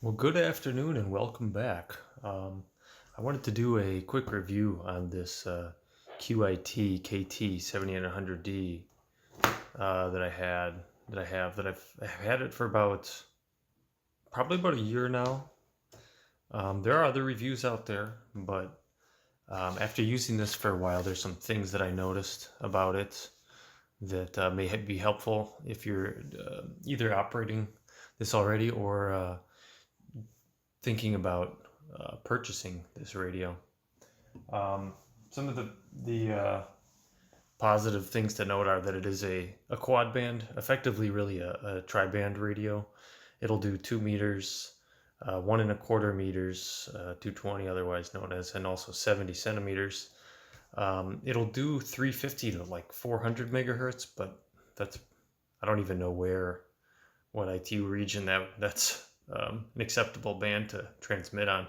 Well, good afternoon and welcome back. I wanted to do a quick review on this QYT KT-7900d that I've had it for probably about a year now. There are other reviews out there, but after using this for a while, there's some things that I noticed about it that may be helpful if you're either operating this already or thinking about purchasing this radio. Some of the positive things to note are that it is a quad band, effectively really a tri-band radio. It'll do 2 meters, 1.25 meters, 220 otherwise known as, and also 70 centimeters. It'll do 350 to like 400 megahertz, but that's I don't even know what ITU region that's an acceptable band to transmit on.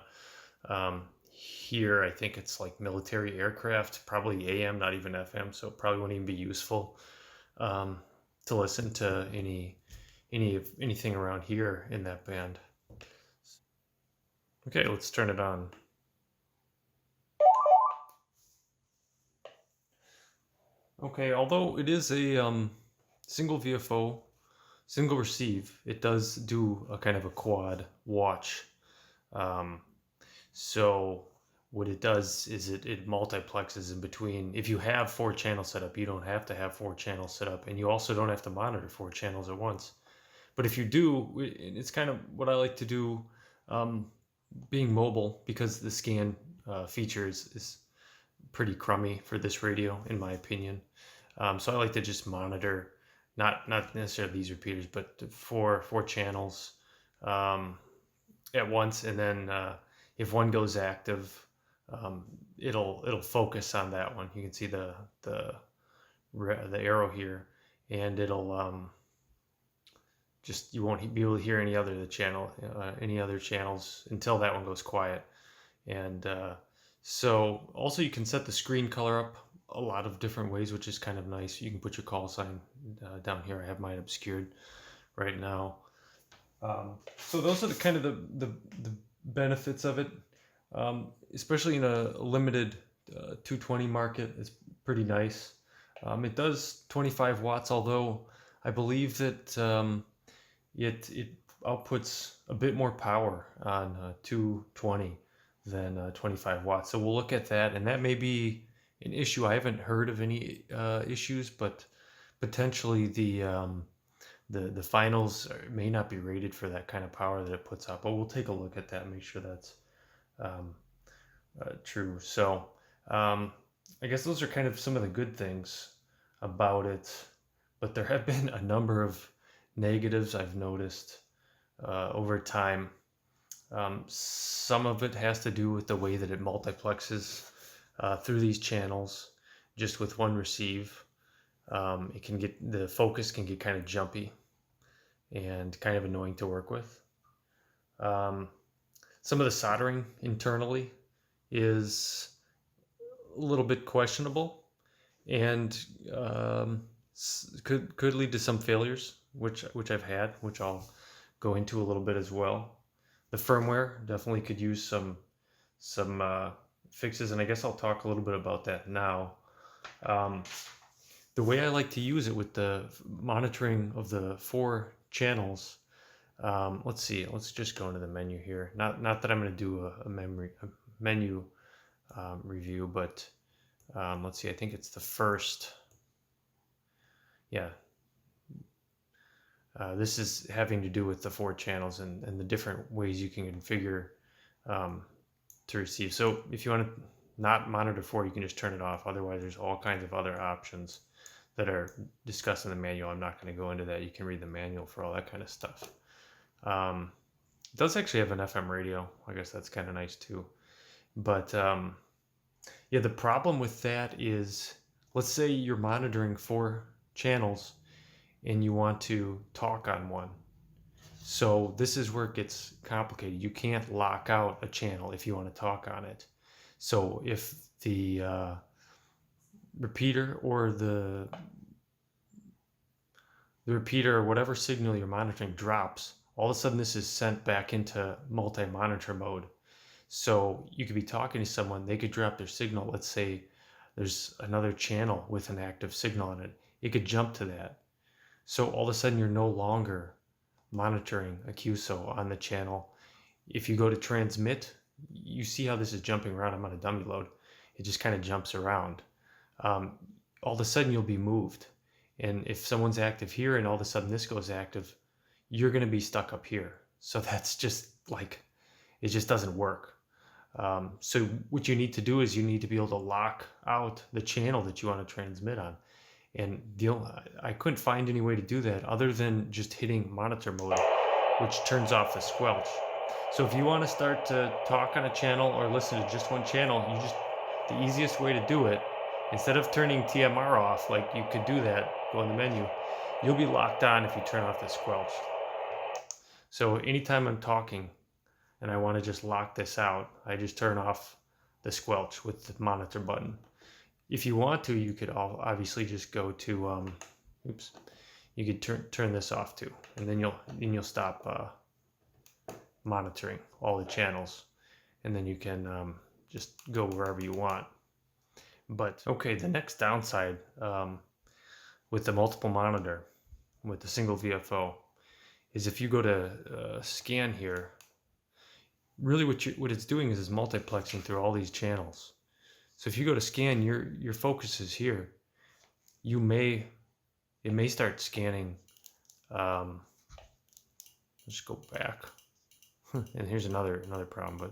Here, I think it's like military aircraft, probably AM, not even FM, so it probably wouldn't even be useful to listen to anything around here in that band. Okay, let's turn it on. Okay, although it is a single VFO, single receive, it does do a kind of a quad watch. So what it does is it multiplexes in between. If you have 4 channels set up, you don't have to have 4 channels set up, and you also don't have to monitor 4 channels at once. But if you do, it's kind of what I like to do, being mobile, because the scan feature is pretty crummy for this radio, in my opinion. So I like to just monitor, not necessarily these repeaters, but four channels at once, and then if one goes active, it'll focus on that one. You can see the arrow here, and it'll just, you won't be able to hear any other channels until that one goes quiet. And so also you can set the screen color up a lot of different ways, which is kind of nice. You can put your call sign down here. I have mine obscured right now. So those are the kind of the benefits of it, especially in a limited 220 market. It's pretty nice. It does 25 watts, although I believe that it outputs a bit more power on 220 than 25 watts. So we'll look at that, and that may be an issue. I haven't heard of any issues, but potentially the finals may not be rated for that kind of power that it puts out. But we'll take a look at that and make sure that's true. So I guess those are kind of some of the good things about it, but there have been a number of negatives I've noticed over time. Some of it has to do with the way that it multiplexes through these channels just with one receive. The focus can get kind of jumpy and kind of annoying to work with. Some of the soldering internally is a little bit questionable, and could lead to some failures, which I've had, which I'll go into a little bit as well. The firmware definitely could use some fixes, and I guess I'll talk a little bit about that now. The way I like to use it with the monitoring of the 4 channels, let's see, let's just go into the menu here. Not that I'm going to do a menu review, but let's see, I think it's the first. Yeah. This is having to do with the 4 channels and the different ways you can configure to receive. So if you want to not monitor 4, you can just turn it off. Otherwise, there's all kinds of other options that are discussed in the manual. I'm not going to go into that. You can read the manual for all that kind of stuff. It does actually have an FM radio. I guess that's kind of nice too. But yeah, the problem with that is, let's say you're monitoring 4 channels and you want to talk on one. So this is where it gets complicated. You can't lock out a channel if you want to talk on it. So if the repeater or the repeater or whatever signal you're monitoring drops, all of a sudden this is sent back into multi-monitor mode. So you could be talking to someone, they could drop their signal. Let's say there's another channel with an active signal on it. It could jump to that. So all of a sudden you're no longer monitoring a QSO on the channel. If you go to transmit, you see how this is jumping around. I'm on a dummy load. It just kind of jumps around. All of a sudden you'll be moved. And if someone's active here and all of a sudden this goes active, you're going to be stuck up here. So that's just like, it just doesn't work. So what you need to do is you need to be able to lock out the channel that you want to transmit on. And I couldn't find any way to do that other than just hitting monitor mode, which turns off the squelch. So if you want to start to talk on a channel or listen to just one channel, the easiest way to do it, instead of turning TMR off, like you could do that, go in the menu, you'll be locked on if you turn off the squelch. So anytime I'm talking and I want to just lock this out, I just turn off the squelch with the monitor button. If you want to, you could obviously just go to, you could turn this off too, and then you'll stop monitoring all the channels, and then you can just go wherever you want. But okay, the next downside with the multiple monitor, with the single VFO, is if you go to scan here, really what it's doing is multiplexing through all these channels. So if you go to scan, your focus is here. It may start scanning. Let's just go back. And here's another problem,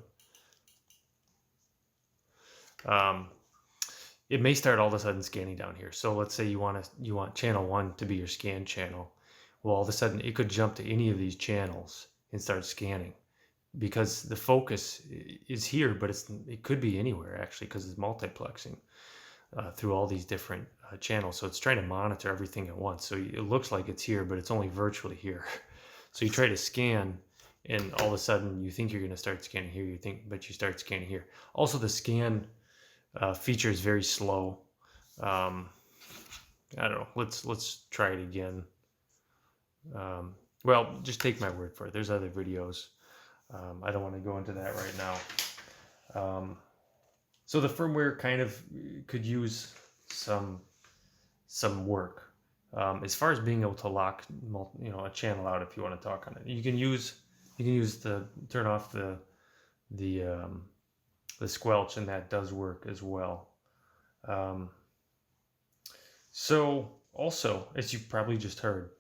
but it may start all of a sudden scanning down here. So let's say you want channel 1 to be your scan channel. Well, all of a sudden it could jump to any of these channels and start scanning, because the focus is here, but it could be anywhere actually, because it's multiplexing through all these different channels. So it's trying to monitor everything at once. So it looks like it's here, but it's only virtually here. So you try to scan, and all of a sudden you think you're going to start scanning here, but you start scanning here. Also, the scan feature is very slow. I don't know. Let's try it again. Well, just take my word for it. There's other videos. I don't want to go into that right now. So the firmware kind of could use some work as far as being able to lock a channel out if you want to talk on it. You can turn off the squelch, and that does work as well. So also, as you probably just heard,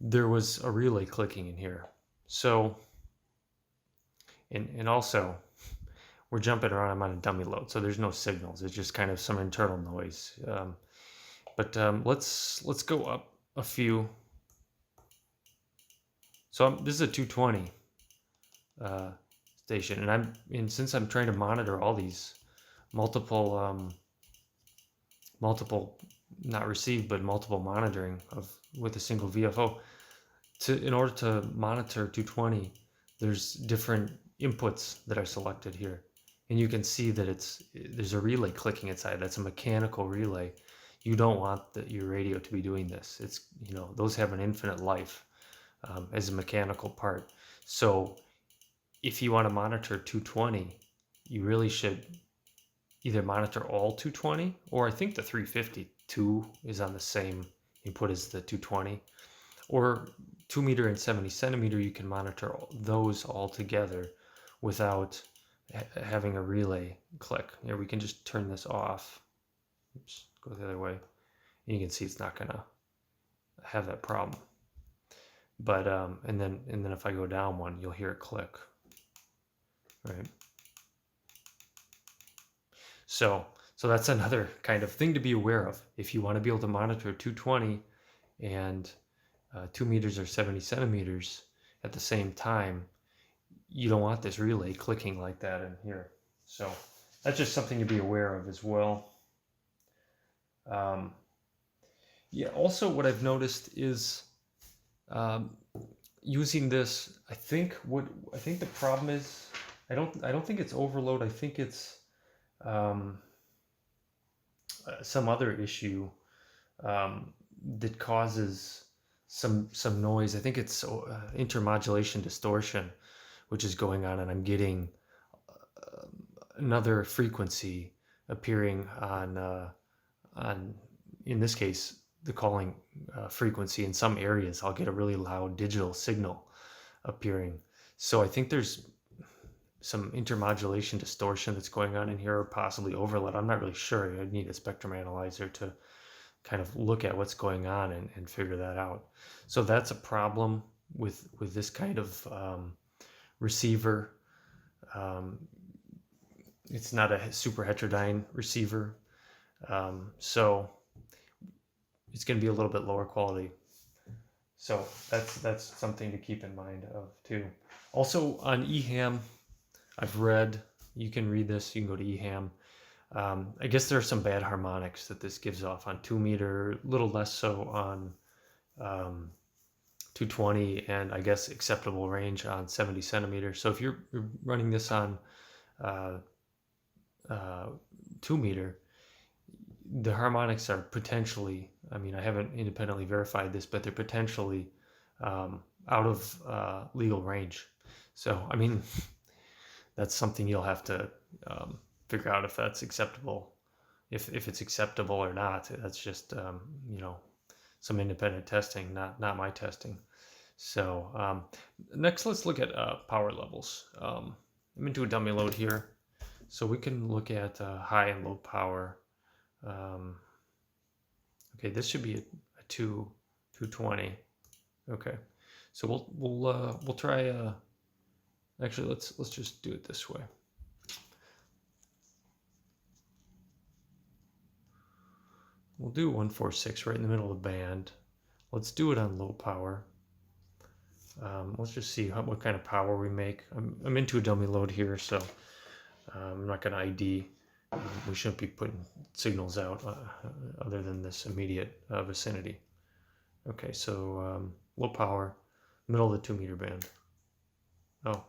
there was a relay clicking in here. So, and also, we're jumping around. I'm on a dummy load, so there's no signals. It's just kind of some internal noise. But let's go up a few. So this is a 220 station, and since I'm trying to monitor all these multiple not received but multiple monitoring with a single VFO, in order to monitor 220, there's different inputs that are selected here, and you can see that there's a relay clicking inside. That's a mechanical relay. You don't want your radio to be doing this. It's those have an infinite life as a mechanical part. So if you want to monitor 220, you really should either monitor all 220, or I think the 352 is on the same input as the 220, or 2 meter and 70 centimeter. You can monitor those all together without having a relay click. Here, we can just turn this off. Oops, go the other way. And you can see it's not gonna have that problem. But and then if I go down one, you'll hear it click. Right. So that's another kind of thing to be aware of. If you want to be able to monitor 220 and 2 meters or 70 centimeters at the same time, you don't want this relay clicking like that in here. So that's just something to be aware of as well. Yeah. Also, what I've noticed is using this. I think the problem is I don't think it's overload. I think it's some other issue that causes some noise. I think it's intermodulation distortion, which is going on, and I'm getting another frequency appearing on in this case the calling frequency. In some areas I'll get a really loud digital signal appearing. So I think there's some intermodulation distortion that's going on in here, or possibly overload. I'm not really sure. I'd need a spectrum analyzer to kind of look at what's going on and figure that out. So that's a problem with this kind of receiver. It's not a super heterodyne receiver, so it's going to be a little bit lower quality. So that's something to keep in mind of too. Also on eHAM, I've read, you can read this, you can go to eHAM. I guess there are some bad harmonics that this gives off on 2 meter, a little less so on 220, and I guess acceptable range on 70 centimeters. So if you're running this on 2 meter, the harmonics are potentially, I mean, I haven't independently verified this, but they're potentially out of legal range. So, I mean, that's something you'll have to figure out if that's acceptable, if it's acceptable or not. That's just, some independent testing, not my testing. So next, let's look at power levels. I'm into a dummy load here, so we can look at high and low power. Okay, this should be a 220. Okay, so we'll try. Actually, let's just do it this way. We'll do 146 right in the middle of the band. Let's do it on low power. Let's just see what kind of power we make. I'm into a dummy load here, so I'm not going to ID. We shouldn't be putting signals out other than this immediate vicinity. Okay, so low power, middle of the 2 meter band. Oh,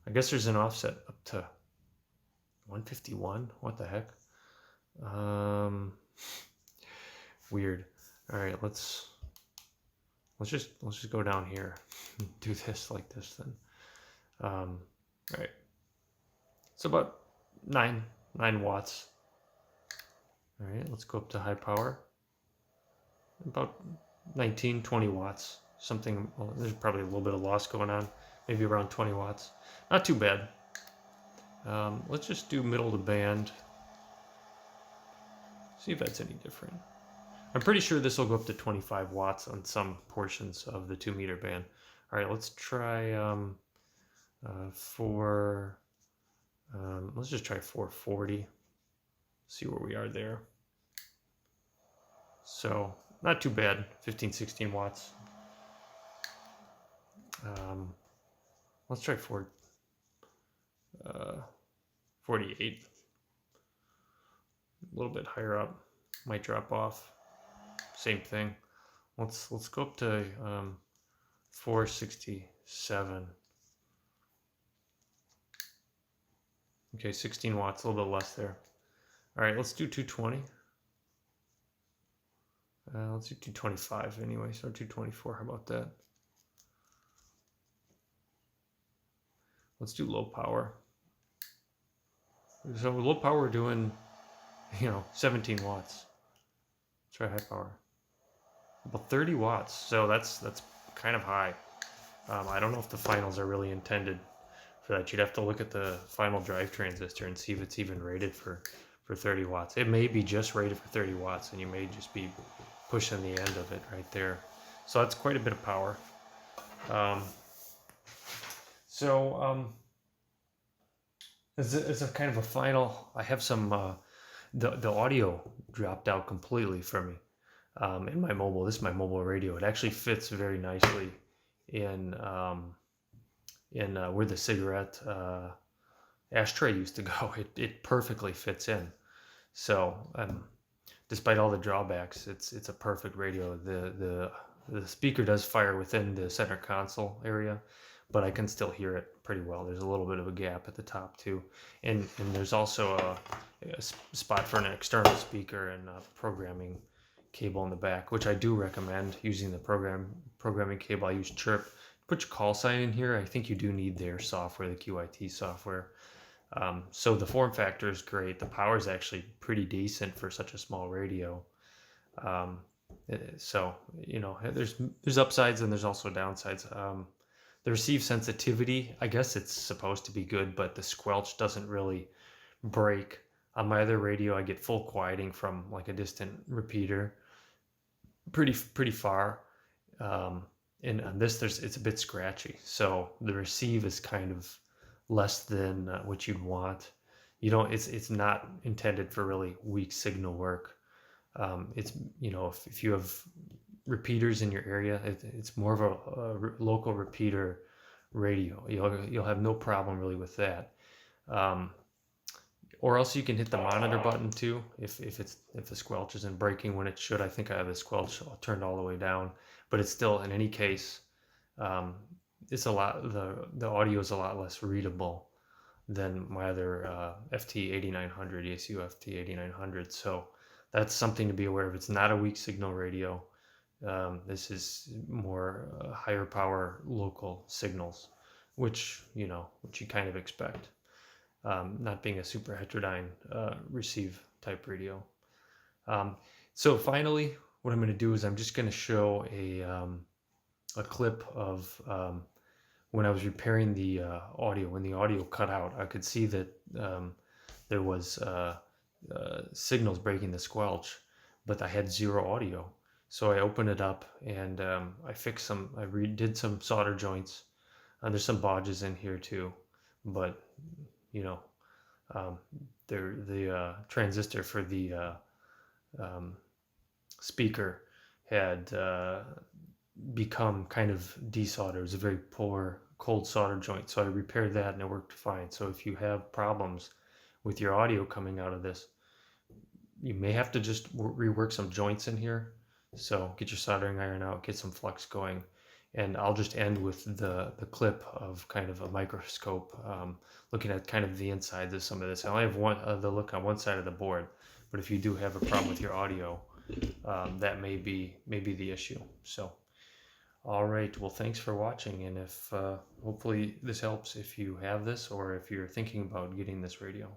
I guess there's an offset up to 151. What the heck? Weird. All right, let's just go down here and do this like this then. All right. So about 9 watts. All right, let's go up to high power. About 19, 20 watts. Something, well, there's probably a little bit of loss going on. Maybe around 20 watts. Not too bad. Let's just do middle of the band. See if that's any different. I'm pretty sure this will go up to 25 watts on some portions of the 2 meter band. All right, let's try let's just try 440. See where we are there. So not too bad, 15, 16 watts. Let's try 48. A little bit higher up, might drop off. Same thing. Let's go up to 467. Okay, 16 watts, a little bit less there. All right, let's do 220. Let's do 225 anyway, so 224, how about that? Let's do low power. So with low power, we're doing, 17 watts. Let's try high power. About 30 watts, so that's kind of high. I don't know if the finals are really intended for that. You'd have to look at the final drive transistor and see if it's even rated for 30 watts. It may be just rated for 30 watts, and you may just be pushing the end of it right there. So that's quite a bit of power. As a kind of a final, I have some, the audio dropped out completely for me in my mobile. This is my mobile radio. It actually fits very nicely in where the cigarette ashtray used to go. It perfectly fits in. So despite all the drawbacks, it's a perfect radio. The speaker does fire within the center console area, but I can still hear it pretty well. There's a little bit of a gap at the top too, and there's also a spot for an external speaker and a programming cable in the back, which I do recommend using the programming cable. I use Chirp. Put your call sign in here. I think you do need their software, the QYT software. So the form factor is great. The power is actually pretty decent for such a small radio. Um, so there's upsides and there's also downsides. The receive sensitivity, I guess it's supposed to be good, but the squelch doesn't really break. On my other radio, I get full quieting from like a distant repeater, pretty far. And on this, it's a bit scratchy, so the receive is kind of less than what you'd want. It's not intended for really weak signal work. It's if you have repeaters in your area, it's more of a local repeater radio. You'll have no problem really with that. Or else you can hit the monitor button too if the squelch isn't breaking when it should. I think I have the squelch turned all the way down, but it's still, in any case, it's a lot, the audio is a lot less readable than my other FT-8900, ESU FT-8900. So that's something to be aware of. It's not a weak signal radio. This is more higher power local signals, which you kind of expect. Not being a super heterodyne receive type radio. So finally, what I'm going to do is I'm just going to show a clip of when I was repairing the audio. When the audio cut out, I could see that there was signals breaking the squelch, but I had zero audio. So I opened it up and I fixed some. I redid some solder joints. There's some bodges in here too, but the transistor for the speaker had become kind of desoldered. It was a very poor cold solder joint, so I repaired that and it worked fine. So if you have problems with your audio coming out of this, you may have to just rework some joints in here. So get your soldering iron out, get some flux going. And I'll just end with the clip of kind of a microscope looking at kind of the insides of some of this. I only have the look on one side of the board, but if you do have a problem with your audio, that may be the issue. So, all right. Well, thanks for watching, and if hopefully this helps if you have this or if you're thinking about getting this radio.